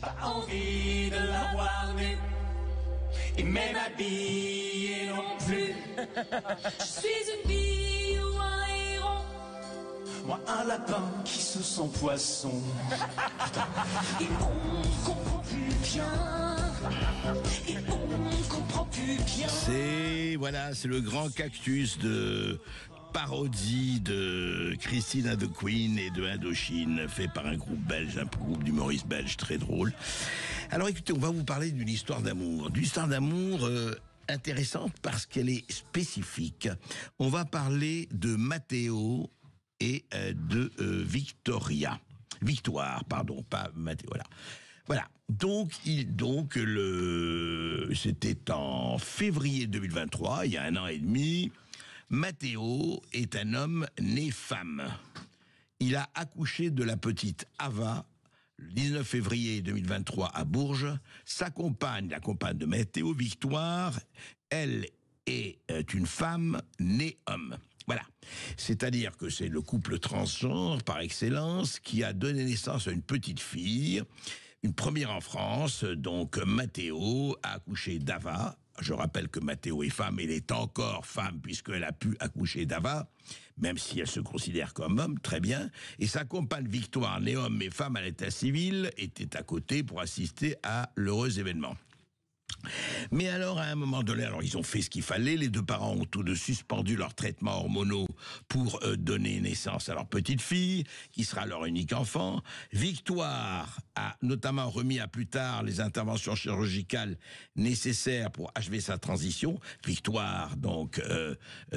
pas envie de la voir nue, et même habillée non plus. Je suis une bille ou un héron, moi un lapin qui sous son poisson. Et on comprend plus bien, et on comprend plus bien. C'est le grand cactus de parodie de Christine and the Queen et de Indochine, fait par un groupe belge, un groupe d'humoristes belges très drôle. Alors écoutez, on va vous parler d'une histoire d'amour. D'une histoire d'amour intéressante parce qu'elle est spécifique. On va parler de Matteo et de Victoire, pardon, pas Matteo, Voilà. C'était en février 2023, il y a 1 an et demi. Matteo est un homme né femme. Il a accouché de la petite Ava le 19 février 2023 à Bourges. Sa compagne, la compagne de Matteo, Victoire, elle est une femme née homme. Voilà. C'est-à-dire que c'est le couple transgenre par excellence qui a donné naissance à une petite fille, une première en France. Donc Matteo a accouché d'Ava. Je rappelle que Matteo est femme, elle est encore femme puisqu'elle a pu accoucher d'Ava, même si elle se considère comme homme, très bien. Et sa compagne Victoire, née homme mais femme à l'état civil, était à côté pour assister à l'heureux événement. Mais alors, à un moment donné, ils ont fait ce qu'il fallait. Les deux parents ont tout de suspendu leurs traitements hormonaux pour donner naissance à leur petite fille, qui sera leur unique enfant. Victoire a notamment remis à plus tard les interventions chirurgicales nécessaires pour achever sa transition. Victoire, donc,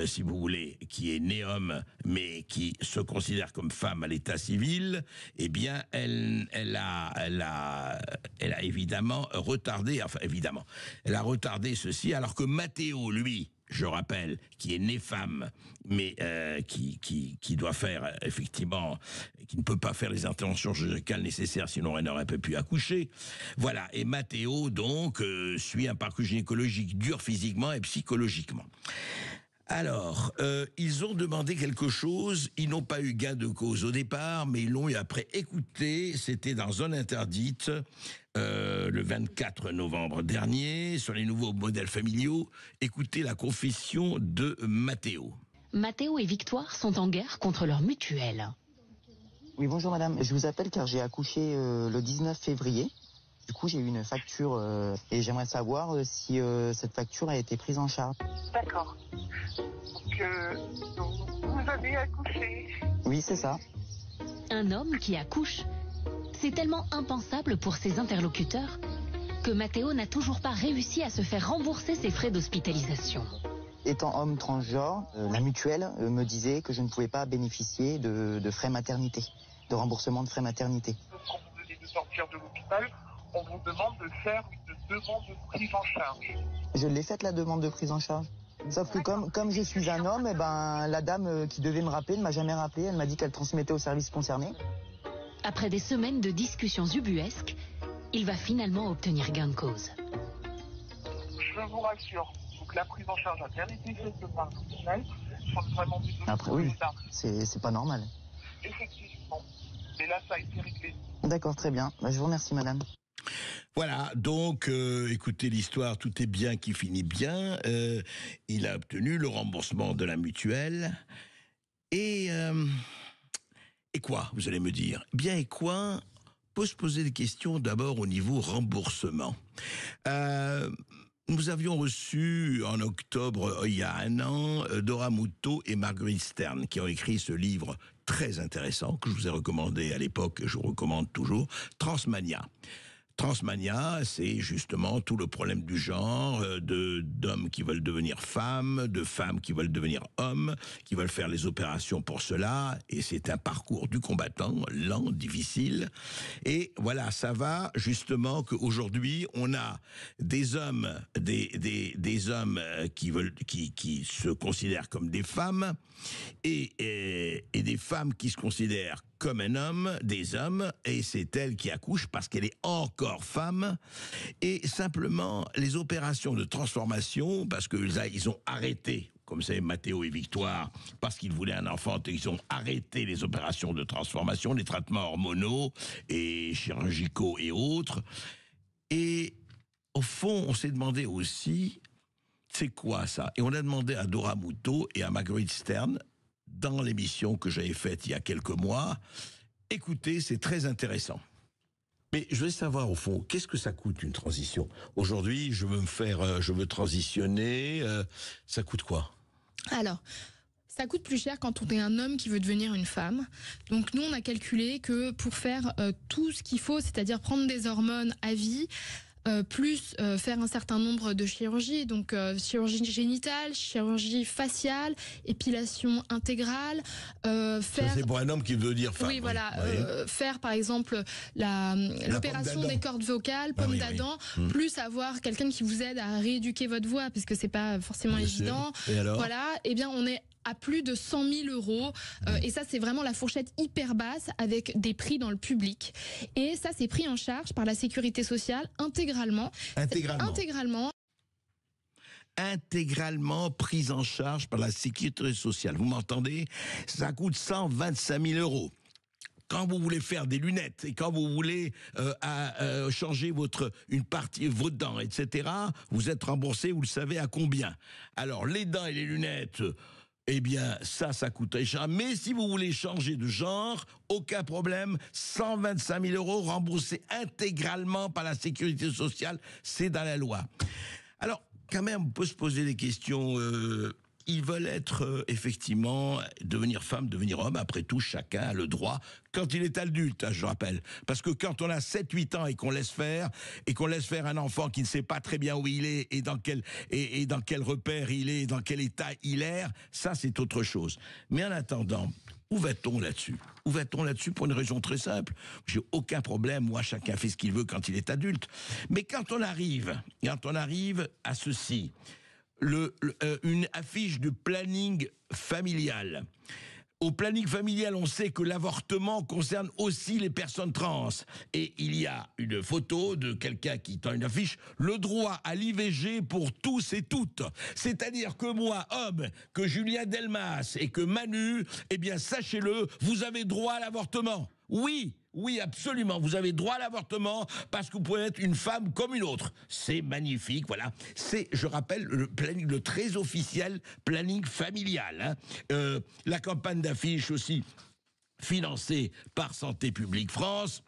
si vous voulez, qui est née homme, mais qui se considère comme femme à l'état civil, eh bien, elle a évidemment retardé, elle a retardé ceci, alors que Matteo, lui, je rappelle, qui est né femme, mais qui doit faire, effectivement, qui ne peut pas faire les interventions chirurgicales nécessaires, sinon elle n'aurait pas pu accoucher. Voilà, et Matteo, donc, suit un parcours gynécologique dur physiquement et psychologiquement. Alors, ils ont demandé quelque chose, ils n'ont pas eu gain de cause au départ, mais ils l'ont eu après. Écoutez, c'était dans Zone Interdite, le 24 novembre dernier, sur les nouveaux modèles familiaux. Écoutez la confession de Matteo. Matteo et Victoire sont en guerre contre leur mutuelle. Oui, bonjour madame. Je vous appelle car j'ai accouché le 19 février. Du coup, j'ai eu une facture et j'aimerais savoir si cette facture a été prise en charge. D'accord. Donc, vous avez accouché. Oui, c'est ça. Un homme qui accouche, c'est tellement impensable pour ses interlocuteurs que Matteo n'a toujours pas réussi à se faire rembourser ses frais d'hospitalisation. Étant homme transgenre, la mutuelle me disait que je ne pouvais pas bénéficier de frais maternité, de remboursement de frais maternité. Quand vous venez de sortir de l'hôpital, on vous demande de faire une demande de prise en charge. Je l'ai faite la demande de prise en charge. Sauf que comme je suis un homme, la dame qui devait me rappeler ne m'a jamais rappelé. Elle m'a dit qu'elle transmettait au service concerné. Après des semaines de discussions ubuesques, il va finalement obtenir gain de cause. Je vous rassure, donc la prise en charge a bien été faite par l'hôpital. Vraiment après oui, c'est pas normal. Effectivement. Mais là, ça a été réglé. D'accord, très bien. Je vous remercie madame. Voilà, donc, écoutez l'histoire, tout est bien qui finit bien. Il a obtenu le remboursement de la mutuelle. Et quoi, vous allez me dire? Bien, et quoi? On peut se poser des questions d'abord au niveau remboursement. Nous avions reçu en octobre, il y a 1 an, Dora Muto et Marguerite Stern, qui ont écrit ce livre très intéressant, que je vous ai recommandé à l'époque, et je vous recommande toujours, Transmania. Transmania, c'est justement tout le problème du genre, d'hommes qui veulent devenir femmes, de femmes qui veulent devenir hommes, qui veulent faire les opérations pour cela, et c'est un parcours du combattant, lent, difficile. Et voilà, ça va justement qu'aujourd'hui, on a des hommes, des hommes qui se considèrent comme des femmes, et des femmes qui se considèrent comme un homme, des hommes, et c'est elle qui accouche parce qu'elle est encore femme. Et simplement, les opérations de transformation, parce que là, ils ont arrêté comme c'est Mathéo et Victoire, parce qu'ils voulaient un enfant, ils ont arrêté les opérations de transformation, les traitements hormonaux et chirurgicaux et autres. Et au fond, on s'est demandé aussi, c'est quoi ça? Et on a demandé à Dora Muto et à Marguerite Stern, dans l'émission que j'avais faite il y a quelques mois. Écoutez, c'est très intéressant. Mais je veux savoir, au fond, qu'est-ce que ça coûte une transition? Aujourd'hui, je veux transitionner, ça coûte quoi? Alors, ça coûte plus cher quand on est un homme qui veut devenir une femme. Donc nous, on a calculé que pour faire tout ce qu'il faut, c'est-à-dire prendre des hormones à vie, plus faire un certain nombre de chirurgies, donc chirurgie génitale, chirurgie faciale, épilation intégrale, faire... Ça, c'est pour un homme qui veut dire femme. Oui, voilà. Oui. Faire, par exemple, l'opération des cordes vocales, pomme d'Adam, plus avoir quelqu'un qui vous aide à rééduquer votre voix, parce que c'est pas forcément évident. Et alors? Voilà. Eh bien, on est à plus de 100 000 euros. Et ça, c'est vraiment la fourchette hyper basse avec des prix dans le public. Et ça, c'est pris en charge par la sécurité sociale intégralement. Intégralement prise en charge par la sécurité sociale. Vous m'entendez? Ça coûte 125 000 euros. Quand vous voulez faire des lunettes et quand vous voulez changer une partie, vos dents, etc., vous êtes remboursé, vous le savez, à combien? Alors, les dents et les lunettes... Eh bien, ça coûte très cher. Mais si vous voulez changer de genre, aucun problème. 125 000 euros remboursés intégralement par la sécurité sociale. C'est dans la loi. Alors, quand même, on peut se poser des questions. Ils veulent être, effectivement, devenir femme, devenir homme. Après tout, chacun a le droit, quand il est adulte, je rappelle. Parce que quand on a 7-8 ans et qu'on laisse faire un enfant qui ne sait pas très bien où il est et dans quel repère il est, dans quel état il erre, ça, c'est autre chose. Mais en attendant, où va-t-on là-dessus? Où va-t-on là-dessus pour une raison très simple? J'ai aucun problème, moi, chacun fait ce qu'il veut quand il est adulte. Mais quand on arrive à ceci... une affiche de planning familial. Au planning familial, on sait que l'avortement concerne aussi les personnes trans. Et il y a une photo de quelqu'un qui tend une affiche, le droit à l'IVG pour tous et toutes. C'est-à-dire que moi, homme, que Julien Delmas et que Manu, eh bien, sachez-le, vous avez droit à l'avortement. Oui, absolument. Vous avez droit à l'avortement parce que vous pouvez être une femme comme une autre. C'est magnifique, voilà. C'est, je rappelle, le très officiel planning familial. La campagne d'affiches aussi financée par Santé publique France.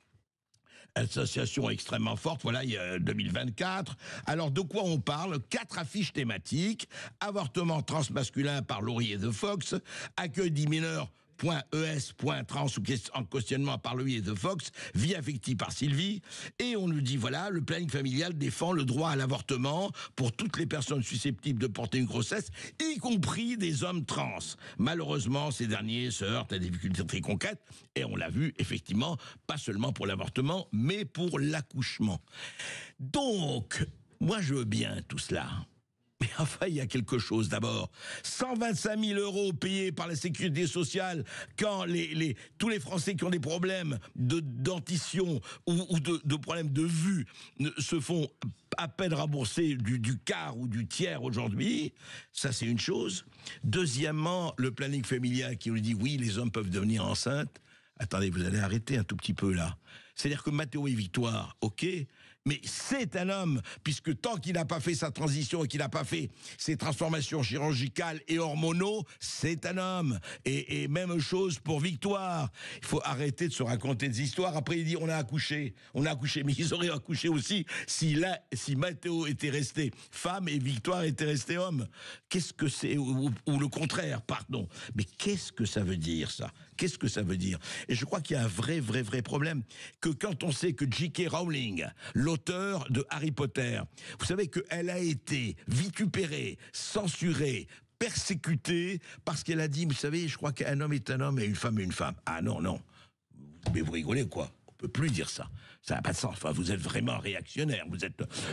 Association extrêmement forte, voilà, il y a 2024. Alors, de quoi on parle? 4 affiches thématiques. Avortement transmasculin par Laurier de Fox. Accueil des mineurs. .es.trans en questionnement par Laurier de Fox, vie affective par Sylvie, et on nous dit voilà, le planning familial défend le droit à l'avortement pour toutes les personnes susceptibles de porter une grossesse, y compris des hommes trans. Malheureusement, ces derniers se heurtent à des difficultés très concrètes, et on l'a vu, effectivement, pas seulement pour l'avortement, mais pour l'accouchement. Donc, moi je veux bien tout cela. Mais enfin, il y a quelque chose d'abord. 125 000 euros payés par la sécurité sociale quand tous les Français qui ont des problèmes de dentition ou de problèmes de vue se font à peine rembourser du quart ou du tiers aujourd'hui. Ça, c'est une chose. Deuxièmement, le planning familial qui nous dit oui, les hommes peuvent devenir enceintes. Attendez, vous allez arrêter un tout petit peu là. C'est-à-dire que Mathéo et Victoire, ok, mais c'est un homme, puisque tant qu'il n'a pas fait sa transition et qu'il n'a pas fait ses transformations chirurgicales et hormonaux, c'est un homme. Et même chose pour Victoire. Il faut arrêter de se raconter des histoires. Après, il dit on a accouché, mais ils auraient accouché aussi si Mathéo était resté femme et Victoire était resté homme. Qu'est-ce que c'est, ou le contraire, pardon. Mais qu'est-ce que ça veut dire, ça? Qu'est-ce que ça veut dire? Et je crois qu'il y a un vrai problème. Que quand on sait que J.K. Rowling, l'auteur de Harry Potter, vous savez qu'elle a été vitupérée, censurée, persécutée, parce qu'elle a dit, vous savez, je crois qu'un homme est un homme et une femme est une femme. Ah non. Mais vous rigolez quoi? On peut plus dire ça. Ça n'a pas de sens. Enfin, vous êtes vraiment réactionnaire.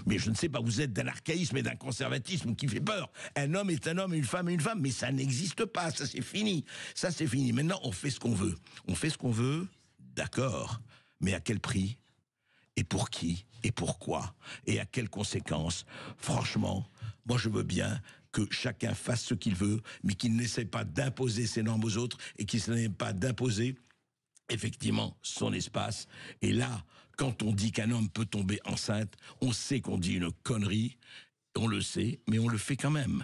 Mais je ne sais pas, vous êtes d'un archaïsme et d'un conservatisme qui fait peur. Un homme est un homme et une femme est une femme. Mais ça n'existe pas. Ça, c'est fini. Maintenant, on fait ce qu'on veut. D'accord. Mais à quel prix? Et pour qui? Et pourquoi? Et à quelles conséquences? Franchement, moi je veux bien que chacun fasse ce qu'il veut, mais qu'il n'essaie pas d'imposer ses normes aux autres et qu'il n'essaie pas d'imposer effectivement son espace. Et là, quand on dit qu'un homme peut tomber enceinte, on sait qu'on dit une connerie, on le sait, mais on le fait quand même.